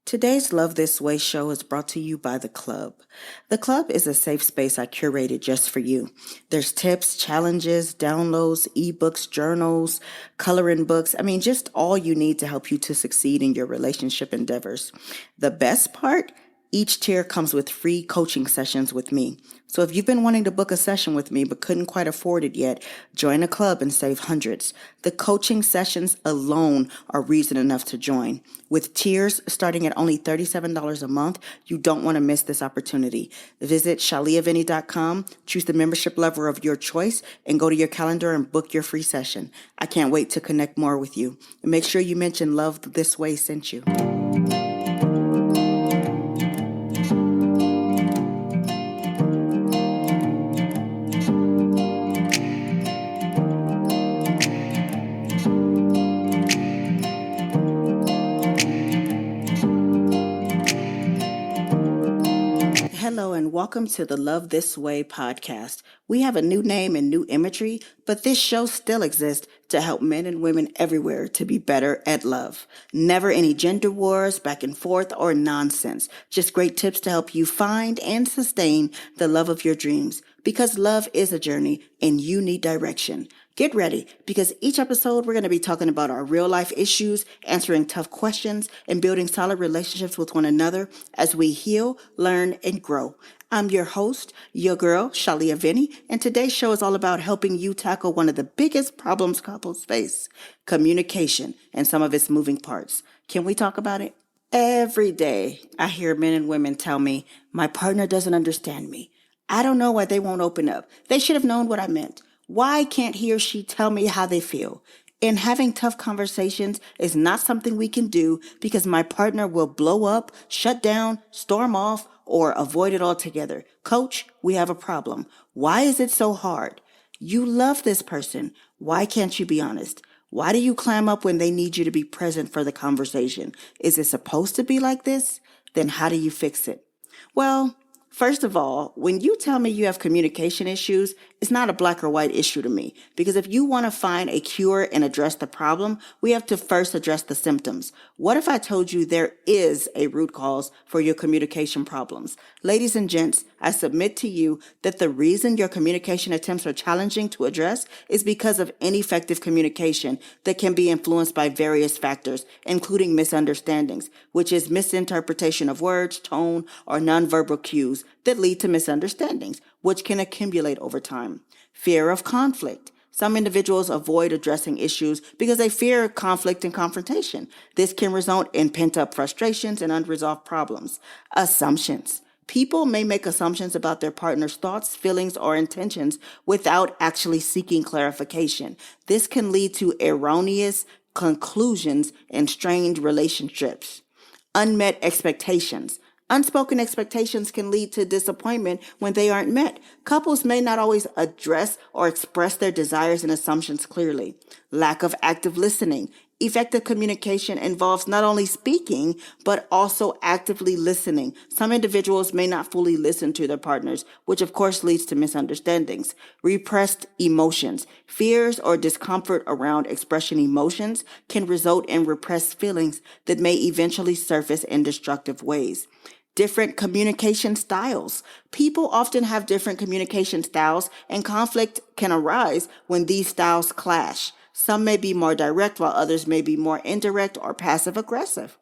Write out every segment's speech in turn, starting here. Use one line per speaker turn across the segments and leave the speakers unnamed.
Today's Love This Way show is brought to you by The Club. The Club is a safe space I curated just for you. There's tips, challenges, downloads, ebooks, journals, coloring books. Just all you need to help you to succeed in your relationship endeavors. The best part? Each tier comes with free coaching sessions with me. So if you've been wanting to book a session with me but couldn't quite afford it yet, join a club and save hundreds. The coaching sessions alone are reason enough to join. With tiers starting at only $37 a month, you don't want to miss this opportunity. Visit shaliavinny.com, choose the membership level of your choice, and go to your calendar and book your free session. I can't wait to connect more with you. And make sure you mention Love This Way sent you. Hello and welcome to the Love This Way podcast. We have a new name and new imagery, but this show still exists to help men and women everywhere to be better at love. Never any gender wars, back and forth, or nonsense. Just great tips to help you find and sustain the love of your dreams. Because love is a journey and you need direction. Get ready, because each episode we're going to be talking about our real life issues, answering tough questions, and building solid relationships with one another as we heal, learn, and grow. I'm your host, your girl, Shalia Vinny, and today's show is all about helping you tackle one of the biggest problems couples face, communication, and some of its moving parts. Can we talk about it? Every day, I hear men and women tell me, my partner doesn't understand me. I don't know why they won't open up. They should have known what I meant. Why can't he or she tell me how they feel? And having tough conversations is not something we can do because my partner will blow up, shut down, storm off, or avoid it altogether. Coach, we have a problem. Why is it so hard? You love this person. Why can't you be honest? Why do you clam up when they need you to be present for the conversation? Is it supposed to be like this? Then how do you fix it? Well, first of all, when you tell me you have communication issues, it's not a black or white issue to me. Because if you want to find a cure and address the problem, we have to first address the symptoms. What if I told you there is a root cause for your communication problems? Ladies and gents, I submit to you that the reason your communication attempts are challenging to address is because of ineffective communication that can be influenced by various factors, including misunderstandings, which is misinterpretation of words, tone, or nonverbal cues that lead to misunderstandings, which can accumulate over time. Fear of conflict. Some individuals avoid addressing issues because they fear conflict and confrontation. This can result in pent-up frustrations and unresolved problems. Assumptions. People may make assumptions about their partner's thoughts, feelings, or intentions without actually seeking clarification. This can lead to erroneous conclusions and strained relationships. Unmet expectations. Unspoken expectations can lead to disappointment when they aren't met. Couples may not always address or express their desires and assumptions clearly. Lack of active listening. Effective communication involves not only speaking, but also actively listening. Some individuals may not fully listen to their partners, which of course leads to misunderstandings. Repressed emotions. Fears or discomfort around expressing emotions can result in repressed feelings that may eventually surface in destructive ways. Different communication styles. People often have different communication styles, and conflict can arise when these styles clash. Some may be more direct, while others may be more indirect or passive-aggressive.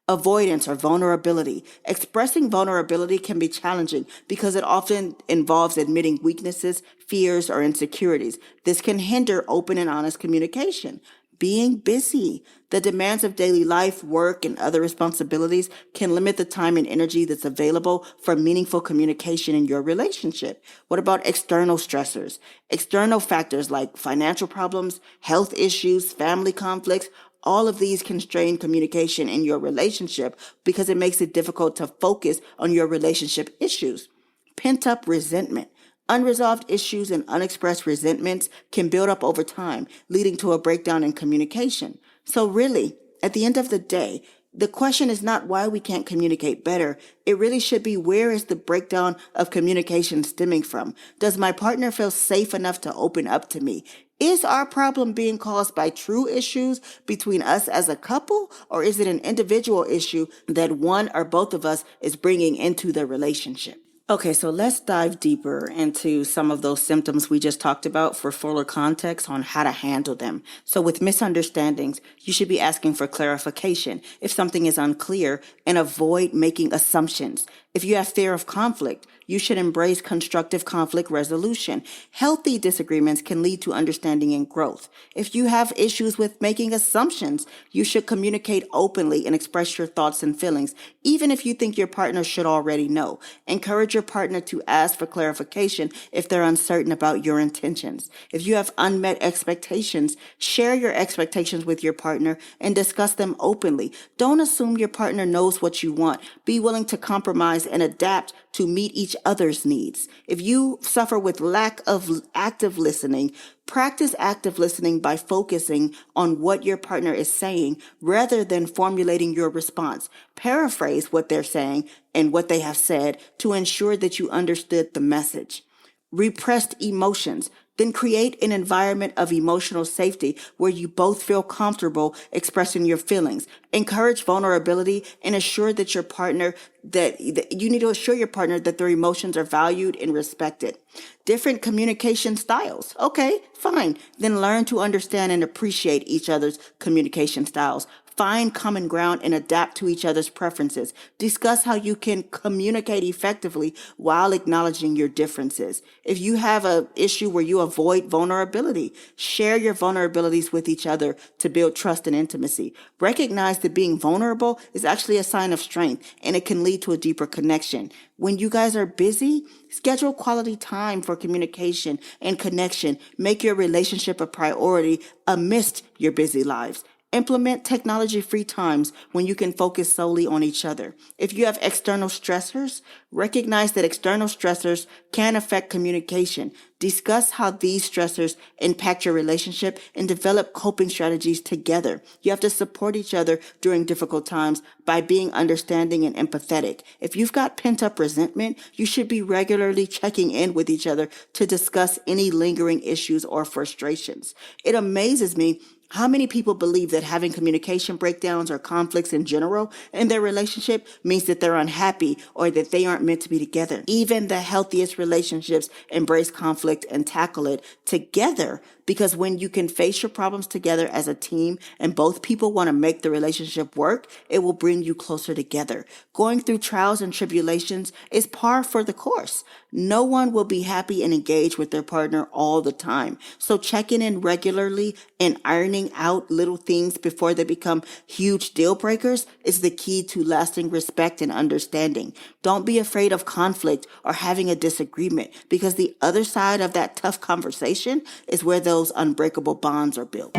Avoidance or vulnerability. Expressing vulnerability can be challenging because it often involves admitting weaknesses, fears, or insecurities. This can hinder open and honest communication. Being busy. The demands of daily life, work, and other responsibilities can limit the time and energy that's available for meaningful communication in your relationship. What about external stressors? External factors like financial problems, health issues, family conflicts, all of these can strain communication in your relationship because it makes it difficult to focus on your relationship issues. Pent-up resentment. Unresolved issues and unexpressed resentments can build up over time, leading to a breakdown in communication. So really, at the end of the day, the question is not why we can't communicate better. It really should be, where is the breakdown of communication stemming from? Does my partner feel safe enough to open up to me? Is our problem being caused by true issues between us as a couple, or is it an individual issue that one or both of us is bringing into the relationship? Okay, so let's dive deeper into some of those symptoms we just talked about for fuller context on how to handle them. So with misunderstandings, you should be asking for clarification if something is unclear and avoid making assumptions. If you have fear of conflict, you should embrace constructive conflict resolution. Healthy disagreements can lead to understanding and growth. If you have issues with making assumptions, you should communicate openly and express your thoughts and feelings, even if you think your partner should already know. Encourage your partner to ask for clarification if they're uncertain about your intentions. If you have unmet expectations, share your expectations with your partner and discuss them openly. Don't assume your partner knows what you want. Be willing to compromise and adapt to meet each other's needs. If you suffer with lack of active listening, practice active listening by focusing on what your partner is saying rather than formulating your response. Paraphrase what they're saying and what they have said to ensure that you understood the message. Repressed emotions. Then create an environment of emotional safety where you both feel comfortable expressing your feelings. Encourage vulnerability and assure that your partner that you need to assure your partner that their emotions are valued and respected. Different communication styles. Okay, fine. Then learn to understand and appreciate each other's communication styles. Find common ground and adapt to each other's preferences. Discuss how you can communicate effectively while acknowledging your differences. If you have an issue where you avoid vulnerability, share your vulnerabilities with each other to build trust and intimacy. Recognize that being vulnerable is actually a sign of strength and it can lead to a deeper connection. When you guys are busy, schedule quality time for communication and connection. Make your relationship a priority amidst your busy lives. Implement technology-free times when you can focus solely on each other. If you have external stressors, recognize that external stressors can affect communication. Discuss how these stressors impact your relationship and develop coping strategies together. You have to support each other during difficult times by being understanding and empathetic. If you've got pent-up resentment, you should be regularly checking in with each other to discuss any lingering issues or frustrations. It amazes me how many people believe that having communication breakdowns or conflicts in general in their relationship means that they're unhappy or that they aren't meant to be together? Even the healthiest relationships embrace conflict and tackle it together, because when you can face your problems together as a team and both people want to make the relationship work, it will bring you closer together. Going through trials and tribulations is par for the course. No one will be happy and engaged with their partner all the time. So checking in regularly and ironing out little things before they become huge deal breakers is the key to lasting respect and understanding. Don't be afraid of conflict or having a disagreement, because the other side of that tough conversation is where those unbreakable bonds are built.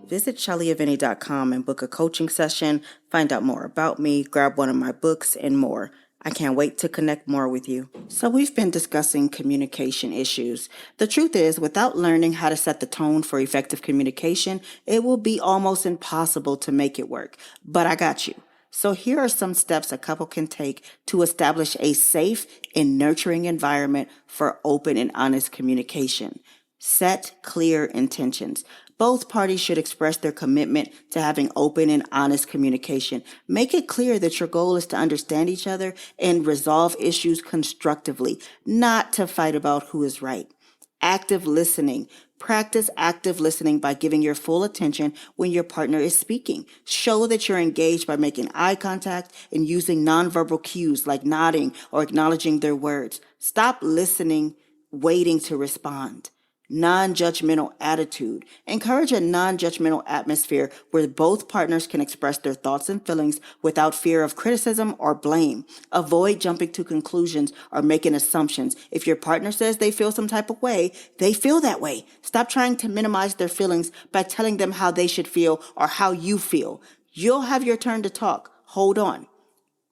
Visit ShellyAveni.com and book a coaching session, find out more about me, grab one of my books, and more. I can't wait to connect more with you. So we've been discussing communication issues. The truth is, without learning how to set the tone for effective communication, it will be almost impossible to make it work. But I got you. So here are some steps a couple can take to establish a safe and nurturing environment for open and honest communication. Set clear intentions. Both parties should express their commitment to having open and honest communication. Make it clear that your goal is to understand each other and resolve issues constructively, not to fight about who is right. Active listening. Practice active listening by giving your full attention when your partner is speaking. Show that you're engaged by making eye contact and using nonverbal cues like nodding or acknowledging their words. Stop listening, waiting to respond. Non-judgmental attitude. Encourage a non-judgmental atmosphere where both partners can express their thoughts and feelings without fear of criticism or blame. Avoid jumping to conclusions or making assumptions. If your partner says they feel some type of way, they feel that way. Stop trying to minimize their feelings by telling them how they should feel or how you feel. You'll have your turn to talk. Hold on.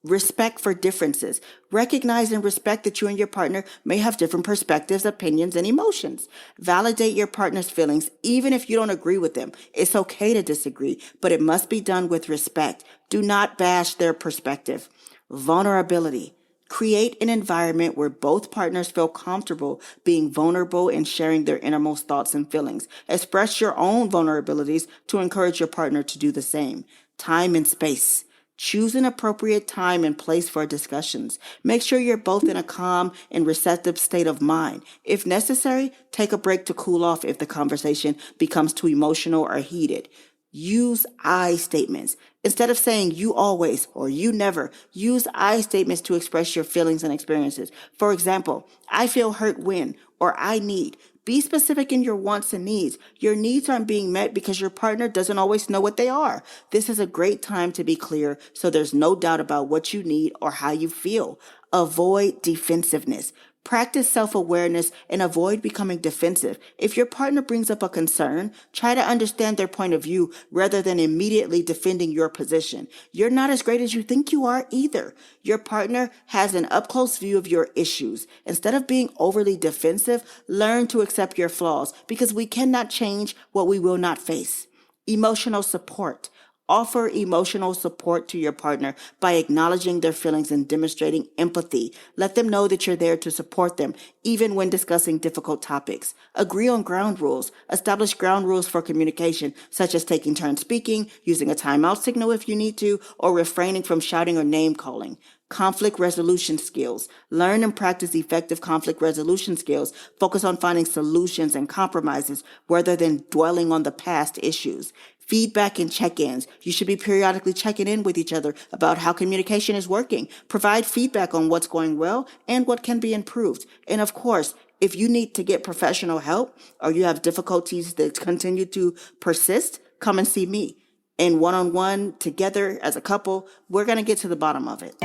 Respect for differences. Recognize and respect that you and your partner may have different perspectives, opinions, and emotions. Validate your partner's feelings, even if you don't agree with them. It's okay to disagree, but it must be done with respect. Do not bash their perspective. Vulnerability. Create an environment where both partners feel comfortable being vulnerable and sharing their innermost thoughts and feelings. Express your own vulnerabilities to encourage your partner to do the same. Time and space. Choose an appropriate time and place for discussions. Make sure you're both in a calm and receptive state of mind. If necessary, take a break to cool off if the conversation becomes too emotional or heated. Use I statements. Instead of saying you always or you never, use I statements to express your feelings and experiences. For example, I feel hurt when, or I need. Be specific in your wants and needs. Your needs aren't being met because your partner doesn't always know what they are. This is a great time to be clear so there's no doubt about what you need or how you feel. Avoid defensiveness. Practice self-awareness and avoid becoming defensive. If your partner brings up a concern, try to understand their point of view rather than immediately defending your position. You're not as great as you think you are either. Your partner has an up-close view of your issues. Instead of being overly defensive, learn to accept your flaws because we cannot change what we will not face. Emotional support. Offer emotional support to your partner by acknowledging their feelings and demonstrating empathy. Let them know that you're there to support them, even when discussing difficult topics. Agree on ground rules. Establish ground rules for communication, such as taking turns speaking, using a timeout signal if you need to, or refraining from shouting or name calling. Conflict resolution skills. Learn and practice effective conflict resolution skills. Focus on finding solutions and compromises rather than dwelling on the past issues. Feedback and check-ins. You should be periodically checking in with each other about how communication is working. Provide feedback on what's going well and what can be improved. And of course, if you need to get professional help or you have difficulties that continue to persist, come and see me. And one-on-one, together as a couple, we're going to get to the bottom of it.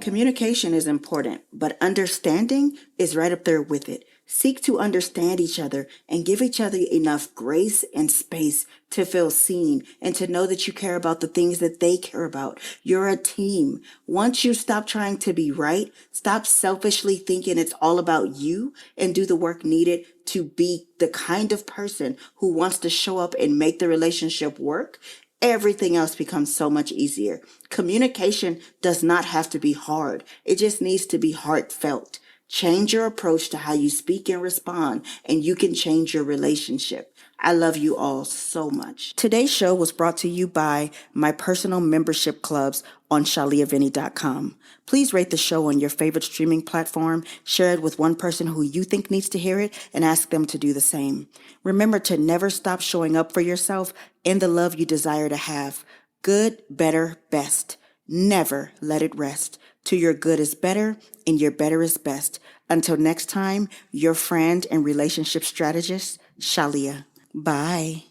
Communication is important, but understanding is right up there with it. Seek to understand each other and give each other enough grace and space to feel seen and to know that you care about the things that they care about. You're a team. Once you stop trying to be right, stop selfishly thinking it's all about you and do the work needed to be the kind of person who wants to show up and make the relationship work, everything else becomes so much easier. Communication does not have to be hard. It just needs to be heartfelt. Change your approach to how you speak and respond, and you can change your relationship. I love you all so much. Today's show was brought to you by my personal membership clubs on shaliavinny.com. Please rate the show on your favorite streaming platform, share it with one person who you think needs to hear it, and ask them to do the same. Remember to never stop showing up for yourself and the love you desire to have. Good, better, best. Never let it rest. To your good is better and your better is best. Until next time, your friend and relationship strategist, Shalia. Bye.